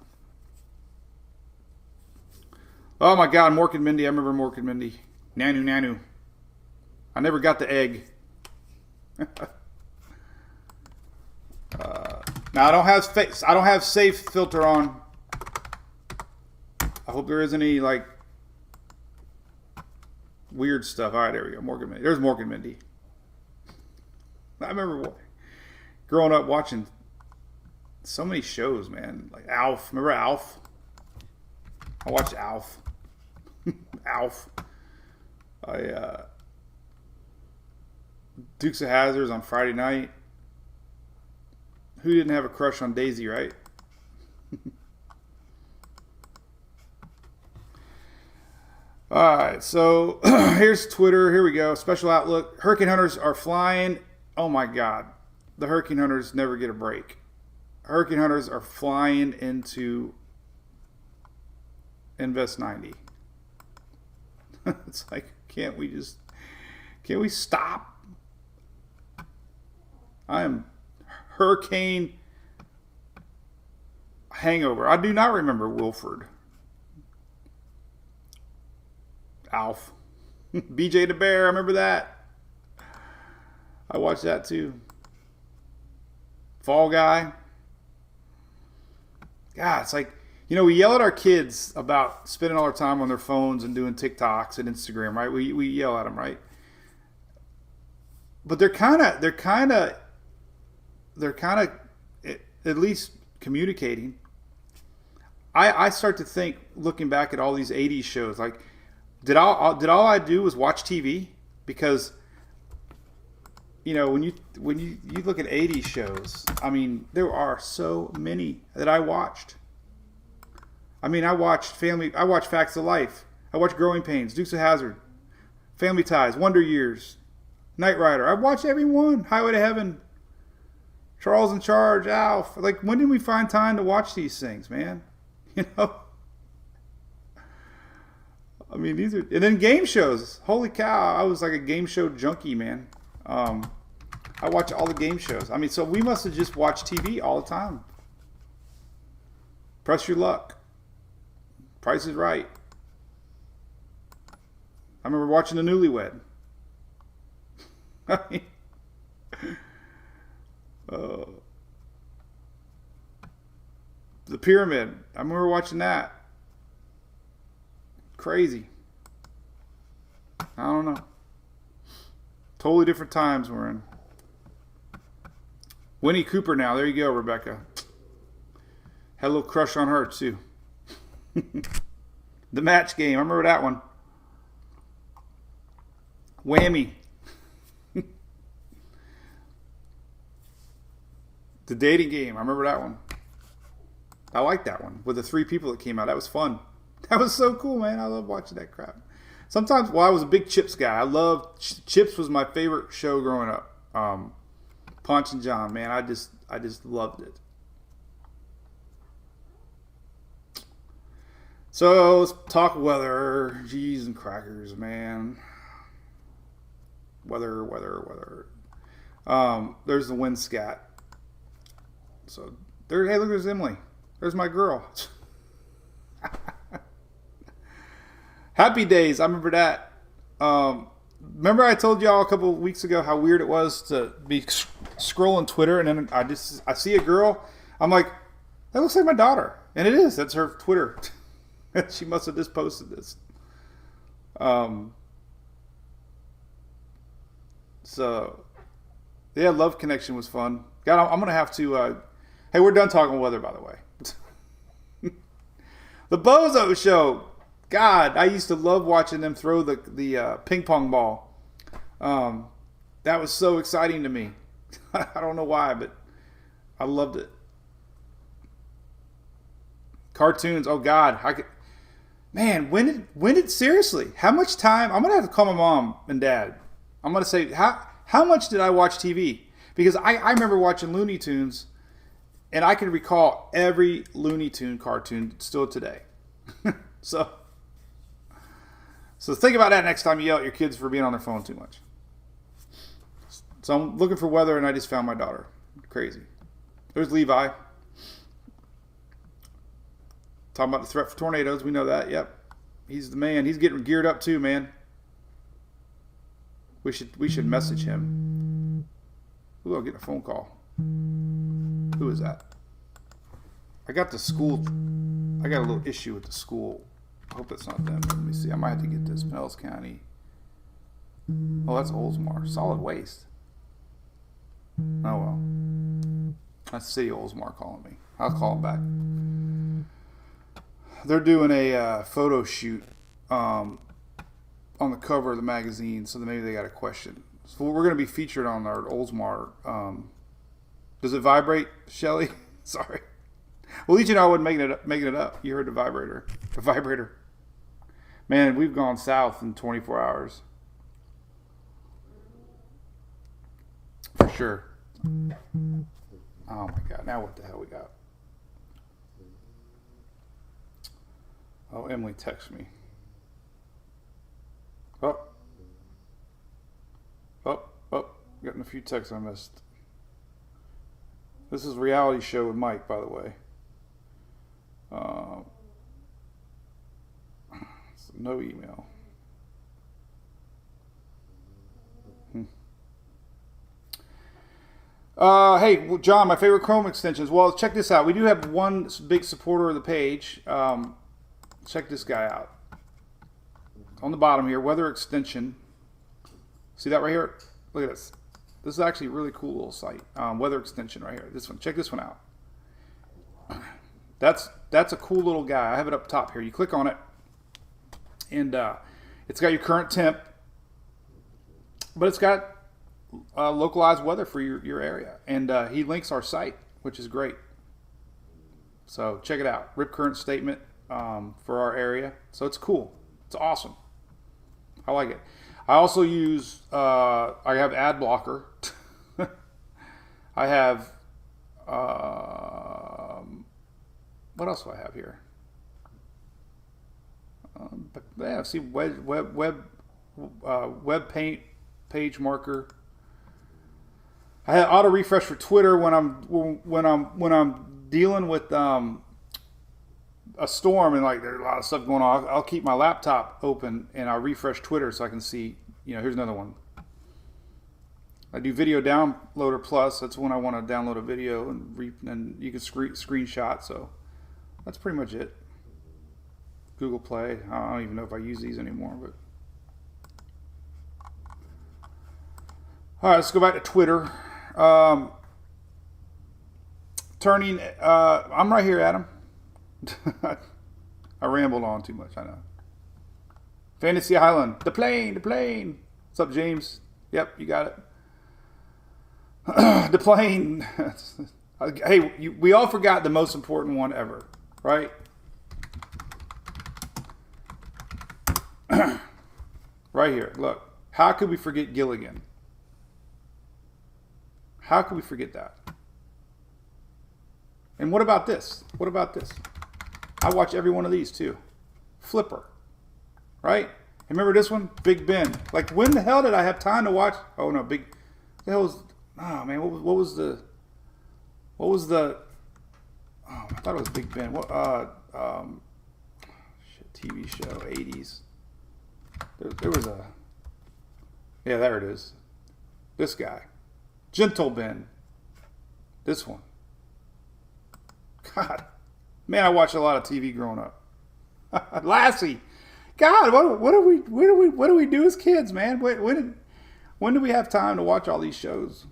Oh my God, Mork and Mindy. I remember Mork and Mindy. Nanu, nanu. I never got the egg. Now I don't have safe filter on. I hope there isn't any like weird stuff. All right, there we go. Mork and Mindy. There's Mork and Mindy. I remember growing up watching so many shows, man. Like Alf. Remember Alf? I watched Alf. Alf. Dukes of Hazzards on Friday night. Who didn't have a crush on Daisy, right? Alright, so here's Twitter. Here we go. Special outlook. Hurricane hunters are flying. Oh my God. The hurricane hunters never get a break. Hurricane hunters are flying into Invest 90. It's like, can't we stop? I am hurricane Hangover. I do not remember Wilford. Alf. BJ the Bear. I remember that. I watched that too. Fall Guy. God, it's like, we yell at our kids about spending all our time on their phones and doing TikToks and Instagram, right? We yell at them, right? But they're kind of at least communicating. I start to think, looking back at all these 80s shows, like, did all I do was watch TV? Because when you look at 80s shows, I mean, there are so many that I watched. I mean, I watched Facts of Life. I watched Growing Pains, Dukes of Hazzard, Family Ties, Wonder Years, Knight Rider. I watched every one. Highway to Heaven, Charles in Charge, Alf. Like, when did we find time to watch these things, man? I mean, these are, and then game shows. Holy cow, I was like a game show junkie, man. I watch all the game shows. I mean, so we must have just watched TV all the time. Press Your Luck. Price is Right. I remember watching The Newlywed. I mean, The Pyramid. I remember watching that. Crazy. I don't know. Totally different times we're in. Winnie Cooper now. There you go, Rebecca. Had a little crush on her, too. The Match Game. I remember that one. Whammy. The Dating Game. I remember that one. I like that one. With the 3 people that came out. That was fun. That was so cool, man. I love watching that crap. Sometimes, I was a big Chips guy. I loved Chips. Was my favorite show growing up. Punch and John, man. I just loved it. So let's talk weather. Jeez and crackers, man. Weather. There's the wind scat. So there. Hey, look, there's Emily. There's my girl. Happy Days. I remember that. Remember I told y'all a couple of weeks ago how weird it was to be scrolling Twitter and then I see a girl. I'm like, that looks like my daughter. And it is. That's her Twitter. She must have just posted this. So, yeah, Love Connection was fun. God, I'm going to have to... hey, we're done talking weather, by the way. The Bozo Show. God, I used to love watching them throw the ping pong ball. That was so exciting to me. I don't know why, but I loved it. Cartoons. Oh God, man, when did seriously? How much time? I'm gonna have to call my mom and dad. I'm gonna say how much did I watch TV? Because I remember watching Looney Tunes, and I can recall every Looney Tune cartoon still today. So think about that next time you yell at your kids for being on their phone too much. So I'm looking for weather, and I just found my daughter. Crazy. There's Levi. Talking about the threat for tornadoes. We know that. Yep. He's the man. He's getting geared up too, man. We should message him. Ooh, I'll get a phone call. Who is that? I got a little issue with the school. I hope that's not them. Let me see. I might have to get this. Pinellas County. Oh, that's Oldsmar. Solid Waste. Oh, well. That's City of Oldsmar calling me. I'll call them back. They're doing a photo shoot on the cover of the magazine, so maybe they got a question. So we're going to be featured on our Oldsmar. Does it vibrate, Shelly? Sorry. Well, at least you know I wasn't making it up. You heard the vibrator. The vibrator. Man, we've gone south in 24 hours. For sure. Oh my God. Now what the hell we got? Oh, Emily texted me. Oh. Getting a few texts I missed. This is a reality show with Mike, by the way. No email. Hey, John, my favorite Chrome extensions. Well, check this out. We do have one big supporter of the page. Check this guy out. On the bottom here, weather extension. See that right here? Look at this. This is actually a really cool little site. Weather extension right here. This one. Check this one out. That's a cool little guy. I have it up top here. You click on it, and it's got your current temp, but it's got localized weather for your area. And he links our site, which is great. So check it out. Rip current statement for our area. So it's cool. It's awesome. I like it. I also use, I have ad blocker. I have, what else do I have here? Yeah, see web paint page marker. I have auto refresh for Twitter when I'm dealing with a storm and like there's a lot of stuff going on. I'll keep my laptop open and I'll refresh Twitter so I can see. Here's another one. I do video downloader plus. That's when I want to download a video and you can screenshot. So that's pretty much it. Google Play. I don't even know if I use these anymore, but all right. Let's go back to Twitter. I'm right here, Adam. I rambled on too much, I know. Fantasy Island. The plane. What's up, James? Yep, you got it. The plane. Hey, we all forgot the most important one ever, right? Right here, look. How could we forget Gilligan? How could we forget that? And what about this? What about this? I watch every one of these too. Flipper, right? And remember this one? Big Ben. Like, when the hell did I have time to watch? Oh no, the hell was? Oh man, what was the? Oh, I thought it was Big Ben. What? TV show, 80s. There was a. Yeah, there it is. This guy, Gentle Ben. This one. God, man, I watched a lot of TV growing up. Lassie, God, what do we do as kids, man? When do we have time to watch all these shows?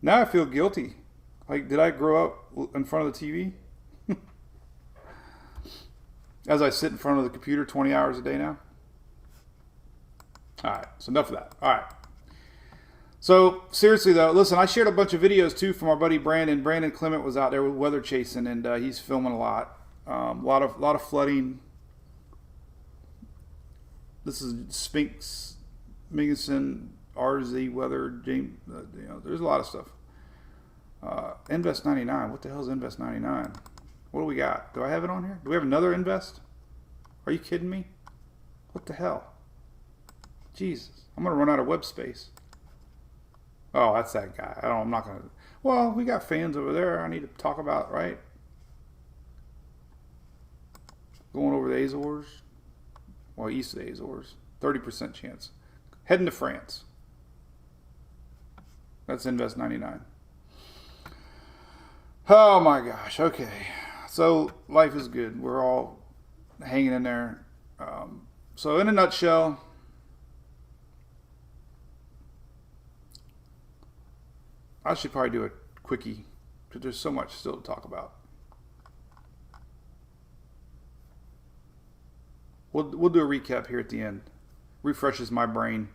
Now I feel guilty. Like, did I grow up in front of the TV? As I sit in front of the computer 20 hours a day now? All right, so enough of that. All right. So, seriously though, listen, I shared a bunch of videos too from our buddy Brandon. Brandon Clement was out there with weather chasing, and he's filming a lot. A lot of flooding. This is Spinks, Mingison, RZ, weather, James, there's a lot of stuff. Invest 99. What the hell is Invest 99? What do we got? Do I have it on here? Do we have another Invest? Are you kidding me? What the hell? Jesus, I'm going to run out of web space. Oh, that's that guy. I'm not going to. Well, we got fans over there I need to talk about, right? Going over the Azores. Well, east of the Azores. 30% chance. Heading to France. That's Invest 99. Oh my gosh. Okay. So life is good. We're all hanging in there. So in a nutshell, I should probably do a quickie because there's so much still to talk about. We'll do a recap here at the end. Refreshes my brain.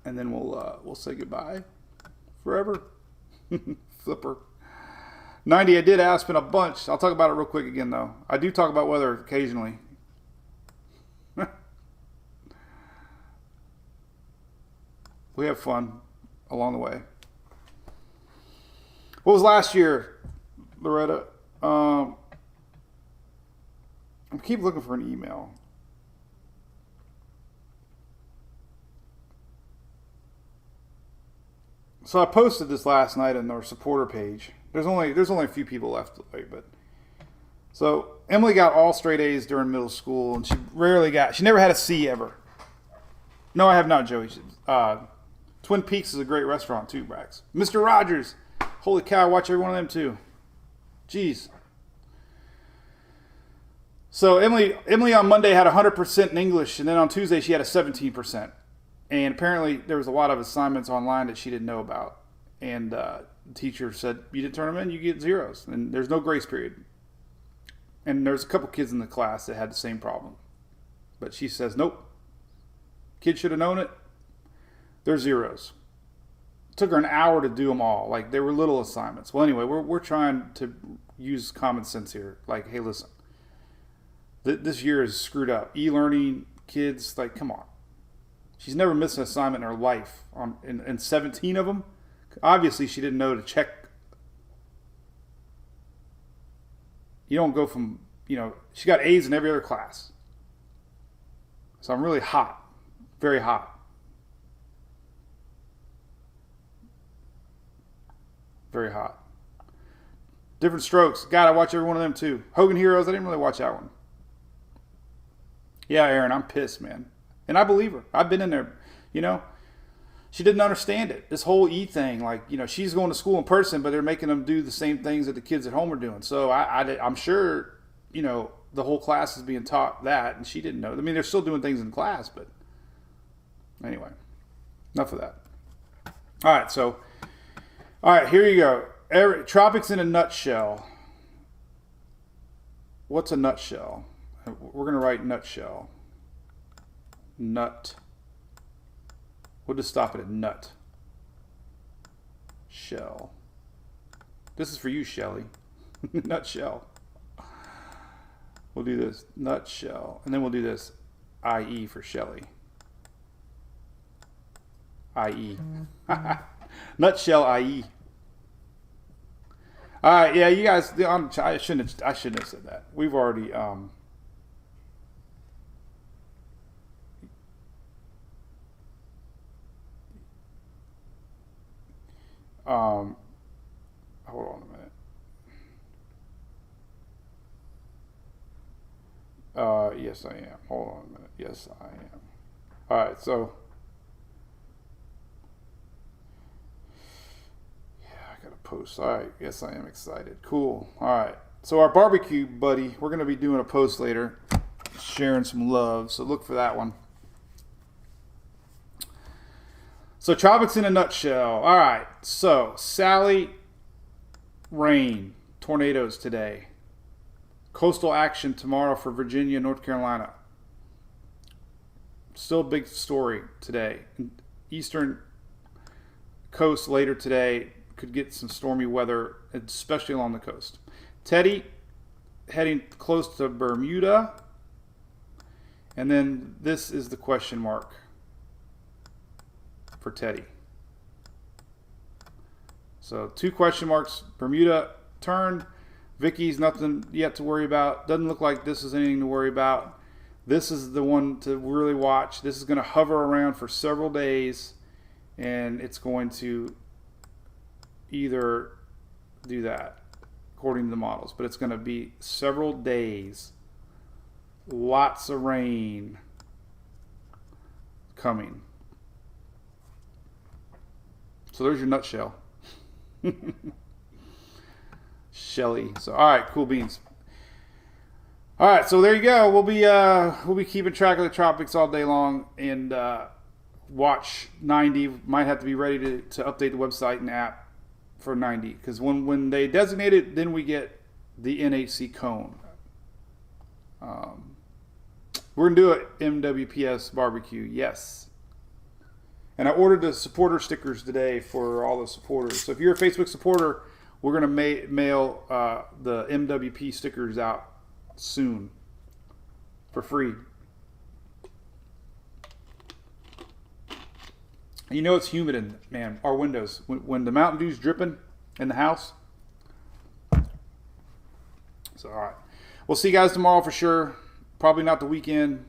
And then we'll say goodbye forever. Flipper. 90, I did Aspen a bunch. I'll talk about it real quick again though. I do talk about weather occasionally. We have fun along the way. What was last year, Loretta? I keep looking for an email. So I posted this last night on our supporter page. There's only a few people left, but So Emily got all straight A's during middle school, and she never had a C ever. No, I have not, Joey. Twin Peaks is a great restaurant too, Brax. Mr. Rogers. Holy cow, I watch every one of them too. Jeez. So Emily on Monday had 100% in English, and then on Tuesday she had a 17%. And apparently there was a lot of assignments online that she didn't know about. And the teacher said, you didn't turn them in, you get zeros. And there's no grace period. And there's a couple kids in the class that had the same problem. But she says, nope. Kids should have known it. They're zeros. It took her an hour to do them all. Like, they were little assignments. Well, anyway, we're trying to use common sense here. Like, hey, listen. This year is screwed up. E-learning, kids, like, come on. She's never missed an assignment in her life. In 17 of them. Obviously, she didn't know to check. You don't go from, she got A's in every other class. So I'm really hot. Very hot. Very hot. Different Strokes. God, I watch every one of them too. Hogan Heroes, I didn't really watch that one. Yeah, Aaron, I'm pissed, man. And I believe her. I've been in there, She didn't understand it. This whole E thing, like, she's going to school in person, but they're making them do the same things that the kids at home are doing. So I'm sure, the whole class is being taught that, and she didn't know. I mean, they're still doing things in class, but anyway, enough of that. All right, here you go. Tropics in a nutshell. What's a nutshell? We're going to write nutshell. Nut. We'll just stop it at nut. Shell. This is for you, Shelly. Nutshell. We'll do this. Nutshell. And then we'll do this. IE for Shelly. IE. Nutshell IE. All right, yeah, you guys. I shouldn't have said that. We've already. Hold on a minute. Yes, I am. Hold on a minute. Yes, I am. All right, so. Yeah, I got to post. All right, yes, I am excited. Cool. All right. So our barbecue buddy, we're going to be doing a post later, sharing some love. So look for that one. So Tropics in a nutshell. All right. So Sally, rain, tornadoes today. Coastal action tomorrow for Virginia, North Carolina. Still a big story today. Eastern coast later today could get some stormy weather, especially along the coast. Teddy heading close to Bermuda. And then this is the question mark for Teddy. So 2 question marks. Bermuda turn. Vicky's nothing yet to worry about. Doesn't look like this is anything to worry about. This is the one to really watch. This is going to hover around for several days, and it's going to either do that according to the models, but it's going to be several days. Lots of rain coming. So there's your nutshell. Shelly. So all right, cool beans. All right, so there you go. We'll be keeping track of the tropics all day long, and watch 90. Might have to be ready to update the website and app for 90, because when they designate it, then we get the NHC cone. We're gonna do it MWPS barbecue, yes. And I ordered the supporter stickers today for all the supporters. So if you're a Facebook supporter, we're going to mail the MWP stickers out soon for free. And you know it's humid in, man, our windows. When the Mountain Dew's dripping in the house. So, all right. We'll see you guys tomorrow for sure. Probably not the weekend.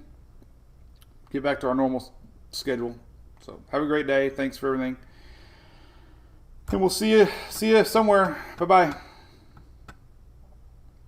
Get back to our normal schedule. So have a great day. Thanks for everything. And we'll see you somewhere. Bye-bye.